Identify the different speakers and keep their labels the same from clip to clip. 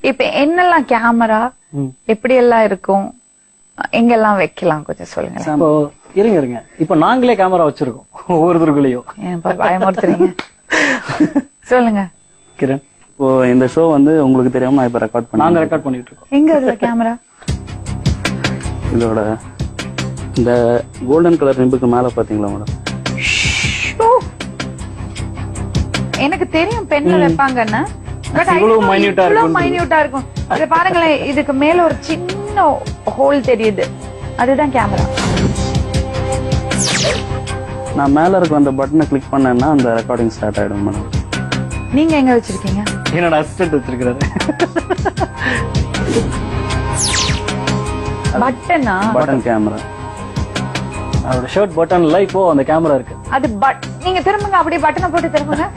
Speaker 1: இப்ப என்னெல்லாம் கேமரா எப்படி எல்லாம் இருக்கும், எங்கெல்லாம் வைக்கலாம் கொஞ்சம் சொல்லுங்க.
Speaker 2: இப்போ இருங்க இப்ப நாங்களே கேமரா வச்சிருக்கோம் ஒவ்வொருத்தருக்குள்ளயும்.
Speaker 1: பயமுறுத்துறீங்க. சொல்லுங்க
Speaker 3: கிரண். இப்போ இந்த ஷோ வந்து உங்களுக்கு தெரியாம இப்ப
Speaker 2: நாங்க ரெக்கார்ட் பண்ணிட்டு இருக்கோம்.
Speaker 1: எங்க அதுல கேமரா?
Speaker 3: இதோட இந்த கோல்டன் கலர் நிம்புக்கு மேல பாத்தீங்களா மேடம்?
Speaker 1: எனக்கு தெரியும் பென்ல வைப்பாங்கன்னு, பட்
Speaker 2: இவ்வளவு
Speaker 1: மைன்யூட்டா இருக்கும். இத பாருங்களேன், இதுக்கு மேல ஒரு சின்ன ஹோல் தெரியுது, அதுதான் கேமரா.
Speaker 3: நான் மேல இருக்க அந்த பட்டனை கிளிக் பண்ணேன்னா அந்த ரெக்கார்டிங் ஸ்டார்ட் ஆயிடும் மேடம்.
Speaker 1: நீங்க எங்க வச்சிருக்கீங்க?
Speaker 2: என்னோட அசிஸ்டன்ட் வச்சிருக்காரு.
Speaker 1: பட்டனா?
Speaker 3: Button camera.
Speaker 2: அவரோட ஷர்ட் பட்டன்ல இப்போ அந்த கேமரா இருக்கு.
Speaker 1: அது நீங்க திரும்புங்க, அப்படியே பட்டனை போட்டு திரும்புங்க.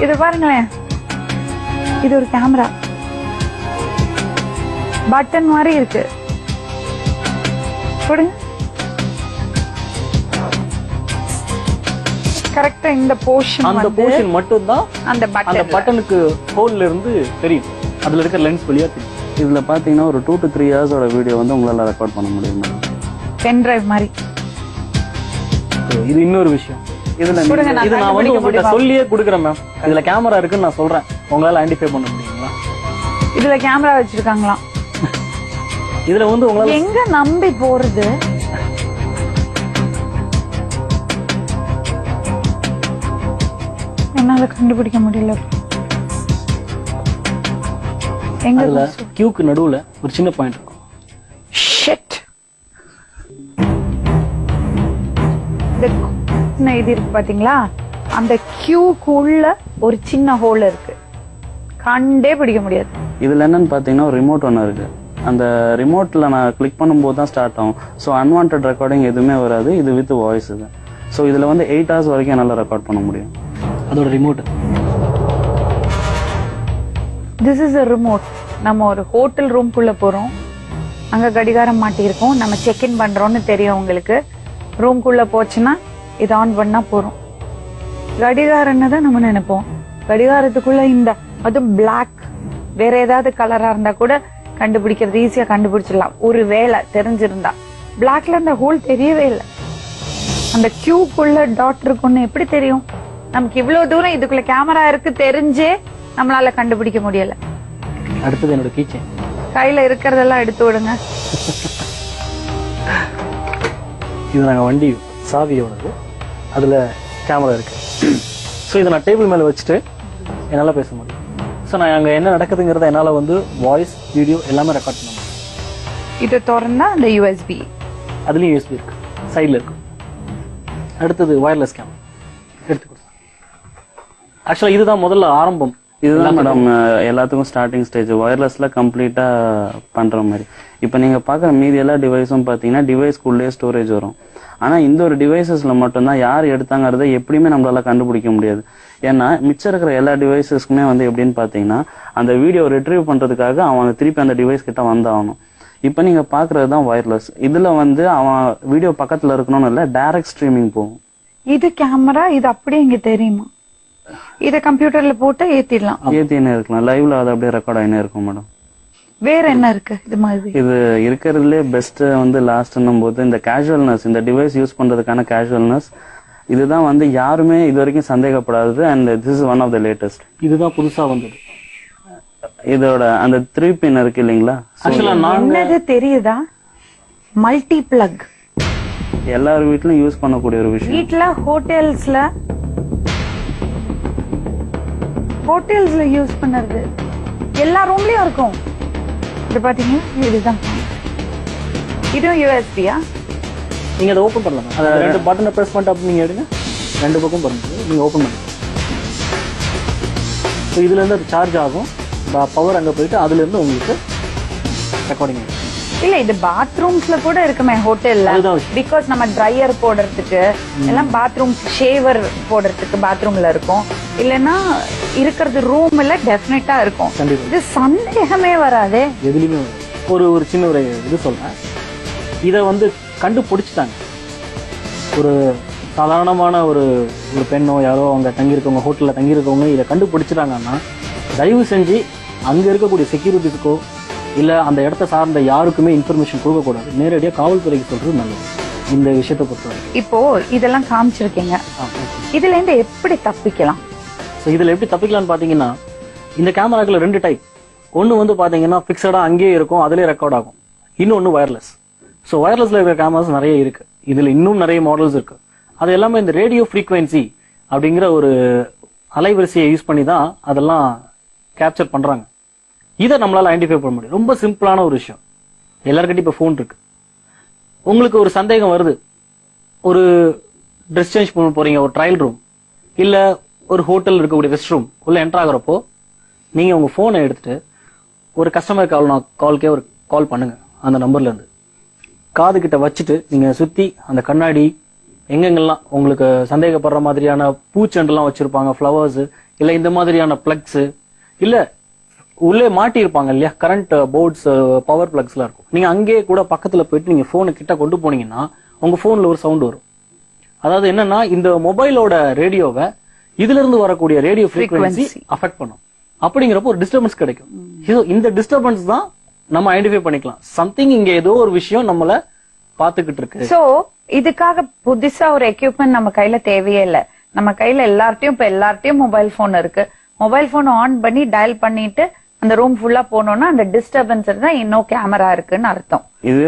Speaker 1: இது பாருங்களேன், இது ஒரு கேமரா, பட்டன் மாதிரி இருக்கு. போடுங்க. கரெக்டா இந்த போர்ஷன்,
Speaker 2: அந்த போர்ஷன் மட்டும் தான்
Speaker 1: அந்த
Speaker 2: பட்டனுக்கு ஹோல்ல இருந்து தெரியும். அதுல இருக்க லென்ஸ் வழியா தெரியும்.
Speaker 3: இதுல பாத்தீங்கன்னா ஒரு 2 to 3 ஹவர்ஸோட வீடியோ வந்து உங்களால ரெக்கார்ட் பண்ண முடியும் மேடம்.
Speaker 1: பென் டிரைவ் மாதிரி.
Speaker 2: இது இன்னொரு விஷயம். இதுல இது நான் வந்து உங்ககிட்ட சொல்லியே குடுக்குறேன் மேம். இதுல கேமரா இருக்குன்னு நான் சொல்றேன், உங்களால ஐடென்டிஃபை பண்ண முடியுங்களா?
Speaker 1: இதுல கேமரா வச்சிருக்காங்களா?
Speaker 2: இதுல வந்து உங்களால
Speaker 1: எங்க நம்பி போறது? என்னால கண்டுபிடிக்க முடியல. எங்க
Speaker 2: அதுல கியூக்கு நடுவுல ஒரு சின்ன பாயிண்ட் இருக்கும்.
Speaker 1: ஷிட். இது இருக்கு பாத்தீங்களா, அந்த கியூக்குள்ள ஒரு சின்ன ஹோல் இருக்கு, கண்டே பிடிக்க முடியாது.
Speaker 3: இதுல என்னன்னு பாத்தீங்கன்னா ஒரு ரிமோட் ஒன்று இருக்கு. அந்த ரிமோட்ல நான் கிளிக் பண்ணும்போது தான் ஸ்டார்ட் ஆகும். ஸோ அன்வான்ட் ரெக்கார்டிங் எதுவுமே வராது. இது வித் வாய்ஸ் இது. ஸோ இதுல வந்து 8 hours வரைக்கும் நல்லா ரெக்கார்ட் பண்ண முடியும்.
Speaker 2: அதோட remote.
Speaker 1: This is a remote. நம்ம ஒரு ஹோட்டல் ரூம்குள்ள போறோம், அங்க கடிகாரம் மாட்டியிருக்கோம், நம்ம செக் இன் பண்றோம்னு தெரியும் உங்களுக்கு. ரூம்குள்ள போச்சுன்னா இது ஆன் பண்ணா போறோம். கடிகாரம்னு தான் நம்ம நினைப்போம். கடிகாரத்துக்குள்ள இந்த அதுவும் பிளாக், வேற ஏதாவது கலரா இருந்தா கூட கண்டுபிடிக்கிறது ஈஸியா கண்டுபிடிச்சிடலாம், ஒரு வேலை தெரிஞ்சிருந்தா. பிளாக்ல அந்த ஹோல் தெரியவே இல்லை. அந்த கியூக்குள்ள டாட் இருக்குன்னு எப்படி தெரியும்? நமக்கு இவ்வளவு தூரம் இதுக்குள்ள கேமரா இருக்கு தெரிஞ்சே நம்மளால கண்டுபிடிக்க முடியல.
Speaker 2: அடுத்தது என்னோட கீச்சேன்.
Speaker 1: கையில இருக்கிறதெல்லாம் எடுத்து விடுங்க.
Speaker 2: இது நாங்க வண்டி சாவியோடது, அதுல கேமரா இருக்கு. ஸோ இதை நான் டேபிள் மேல வச்சுட்டு என்னால பேச முடியும். ஸோ நான் அங்க என்ன நடக்குதுங்கிறத என்னால வந்து வாய்ஸ், வீடியோ எல்லாமே ரெக்கார்ட் பண்ண முடியும்.
Speaker 1: இது திறந்தா அந்த யூஎஸ்பி,
Speaker 2: அதுலயும் யூஎஸ்பி இருக்கு, சைட்ல இருக்கு. அடுத்தது வயர்லெஸ் கேமரா எடுத்து கொடுத்தேன். ஆக்சுவலா இதுதான் முதல்ல ஆரம்பம்.
Speaker 3: இதுதான் மேடம் எல்லாத்துக்கும் ஸ்டார்டிங் ஸ்டேஜ். வயர்லெஸ்ல கம்ப்ளீட்டா பண்ற மாதிரி. இப்ப நீங்க பாக்குற மீதி எல்லா டிவைஸும் பாத்தீங்கன்னா டிவைஸ்க்குள்ளே ஸ்டோரேஜ் வரும். ஆனா இந்த ஒரு டிவைசஸ்ல மட்டும்தான் யார் எடுத்தாங்கிறத எப்படியுமே நம்மளால கண்டுபிடிக்க முடியாது. ஏன்னா மிச்சம் இருக்கிற எல்லா டிவைசஸ்க்குமே வந்து எப்படின்னு பாத்தீங்கன்னா அந்த வீடியோ ரிட்ரீவ் பண்றதுக்காக அவன் திருப்பி அந்த டிவைஸ் கிட்ட வந்தாகணும். இப்ப நீங்க பாக்குறது தான் வயர்லெஸ். இதுல வந்து அவன் வீடியோ பக்கத்துல இருக்கணும்னு இல்ல, டைரக்ட் ஸ்ட்ரீமிங் போகும்.
Speaker 1: இது கேமரா, இது அப்படியே இங்க தெரியுமா? இத கம்ப்யூட்டர்ல போட்டு ஏத்திடலாம்,
Speaker 3: ஏத்தினே இருக்கலாம். லைவ்ல அது அப்படியே ரெக்கார்ட் ஆயினே இருக்கும் மேடம்.
Speaker 1: வேற என்ன இருக்கு இது மாதிரி?
Speaker 3: இது இருக்கிறதுலே பெஸ்ட் வந்து லாஸ்ட்னும் போது இந்த கேஷுவல்னஸ், இந்த டிவைஸ் யூஸ் பண்றதுக்கான கேஷுவல்னஸ், இதுதான் வந்து யாருமே இது வரைக்கும் சந்தேகப்படாதது. And this is one of the latest.
Speaker 2: இதுதான் புதுசா வந்தது.
Speaker 3: இதோட அந்த 3 pin இருக்கு இல்லீங்களா,
Speaker 1: என்னது தெரியுதா? Multi plug.
Speaker 3: எல்லார் வீட்லயும் யூஸ் பண்ணக்கூடிய ஒரு விஷயம்.
Speaker 1: வீட்ல ஹோட்டல்ஸ்ல யூஸ் பண்ணது எல்லா ரூம்லயும் இருக்கும். இது பாத்தீங்க, இதுதான். இதுவும் யூஎஸ்பியா?
Speaker 2: நீங்க அதை ஓபன் பண்ணலாம். அதை 2 பட்டனை பிரஸ் பண்ணிட்டு அப்படி நீங்க எடுங்க, 2 பக்கம் பண்ணுங்க, நீங்க ஓபன் பண்ணுங்க. ஸோ இதுல இருந்து அது சார்ஜ் ஆகும், பவர் அங்க போயிட்டு அதுல இருந்து உங்களுக்கு ரெக்கார்டிங் ஆகும்.
Speaker 1: இல்ல இது பாத்ரூம்ஸ்ல கூட இருக்குமே ஹோட்டல்ல. பிகாஸ் நம்ம ட்ரையர் போடுறதுக்கு எல்லாம் பாத்ரூம், ஷேவர் போடுறதுக்கு பாத்ரூம்ல இருக்கும். இல்லன்னா இருக்கிறது ரூம்ல டெஃபினட்டா இருக்கும். இது சந்தேகமே வராதே.
Speaker 2: எதுலயுமே ஒரு சின்ன ஒரு இது சொல்றேன். இத வந்து கண்டுபிடிச்சிட்டாங்க. ஒரு சாதாரணமான ஒரு பெண்ணோ யாரோ அவங்க தங்கியிருக்கவங்க, ஹோட்டல்ல தங்கியிருக்கவங்க இதை கண்டுபிடிச்சிட்டாங்கன்னா தயவு செஞ்சு அங்க இருக்கக்கூடிய செக்யூரிட்டிஸ்க்கோ இல்ல அந்த இடத்த சார்ந்த யாருக்குமே இன்ஃபர்மேஷன் கொடுக்க கூடாது. நேரடியா காவல்துறைக்கு சொல்றது நல்லது இந்த விஷயத்தை பொறுத்தவரை.
Speaker 1: இப்போ இதெல்லாம் காமிச்சிருக்கீங்க, இதுல இருந்து எப்படி தப்பிக்கலாம்?
Speaker 2: ஸோ இதுல எப்படி தப்பிக்கலாம்னு பாத்தீங்கன்னா, இந்த கேமராக்கள் 2 டைப். ஒன்னு வந்து பாத்தீங்கன்னா பிக்சடா அங்கேயே இருக்கும், அதுலயே ரெக்கார்ட் ஆகும். இன்னொன்னு வயர்லெஸ். ஸோ வயர்லெஸ்ல இருக்கிற கேமராஸ் நிறைய இருக்கு. இதுல இன்னும் நிறைய மாடல்ஸ் இருக்கு. அது எல்லாமே இந்த ரேடியோ ஃப்ரீக்வன்சி அப்படிங்கிற ஒரு அலைவரிசையை யூஸ் பண்ணி தான் அதெல்லாம் கேப்சர் பண்றாங்க. இதை நம்மளால ஐடென்டிஃபை பண்ண முடியும். ரொம்ப சிம்பிளான ஒரு விஷயம். எல்லாருக்கிட்டையும் இப்ப போன் இருக்கு. உங்களுக்கு ஒரு சந்தேகம் வருது, ஒரு ட்ரெஸ் சேஞ்ச் பண்ண போறீங்க, ஒரு ட்ரையல் ரூம் இல்ல ஒரு ஹோட்டல் இருக்கக்கூடிய ரெஸ்ட் ரூம் உள்ள என்டர் ஆகுறப்போ நீங்க உங்க போனை எடுத்துட்டு ஒரு கஸ்டமர் கால்க்கே ஒரு கால் பண்ணுங்க. அந்த நம்பர்ல இருந்து காது கிட்ட வச்சுட்டு நீங்க சுத்தி அந்த கண்ணாடி எங்கெங்கெல்லாம் உங்களுக்கு சந்தேகப்படுற மாதிரியான பூச்செண்டெல்லாம் வச்சிருப்பாங்க, ஃபிளவர்ஸ் இல்ல இந்த மாதிரியான பிளக்ஸ் இல்ல உள்ளே மாட்டி இருப்பாங்க இல்லையா, கரண்ட் போர்ட்ஸ், பவர் பிளக்ஸ் எல்லாம் இருக்கும். நீங்க அங்கேயே கூட பக்கத்துல போயிட்டு நீங்க போனை கிட்ட கொண்டு போனீங்கன்னா உங்க போன்ல ஒரு சவுண்ட் வரும். அதாவது என்னன்னா, இந்த மொபைலோட ரேடியோவை இதுல இருந்து வரக்கூடிய ரேடியோ ஃப்ரீக்வன்சி அஃபெக்ட் பண்ணும். அப்படிங்கிறப்போ ஒரு டிஸ்டர்பன்ஸ் கிடைக்கும். இந்த டிஸ்டர்பன்ஸ் தான் நம்ம ஐடென்டிஃபை பண்ணிக்கலாம். சம்திங் இங்க ஏதோ ஒரு விஷயம் நம்மள பாத்துக்கிட்டு இருக்கு.
Speaker 1: சோ இதுக்காக புதுசா ஒரு எக்யூப்மெண்ட் நம்ம கையில தேவையே இல்ல. நம்ம கையில எல்லார்ட்டையும் மொபைல் போன் இருக்கு. மொபைல் போன் ஆன் பண்ணி டயல் பண்ணிட்டு அந்த ரூம் ஃபுல்லா போனோம்னா அந்த டிஸ்டர்பன்ஸ் தான் இன்னும் கேமரா இருக்குன்னு அர்த்தம்.
Speaker 3: இதுவே